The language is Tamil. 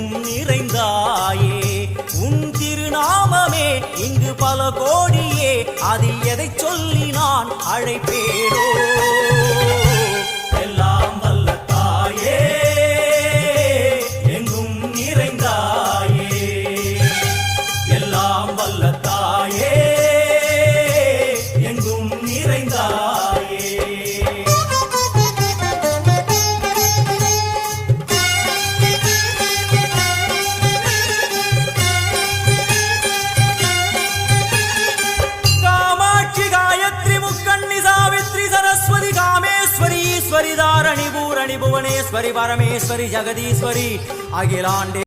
எங்கும் நிறைந்தாயே உன் திருநாமமே இங்கு பல கோடியே அதில் எதை சொல்லி நான் அழைப்பேனோ எல்லாம் வல்ல தாயே எங்கும் நிறைந்தாயே எல்லாம் வல்ல தாயே எங்கும் நிறைந்தாயே ईश्वरी धारणी भूरणी भुवनेश्वरी परमेश्वरी जगदीश्वरी अखिलांडे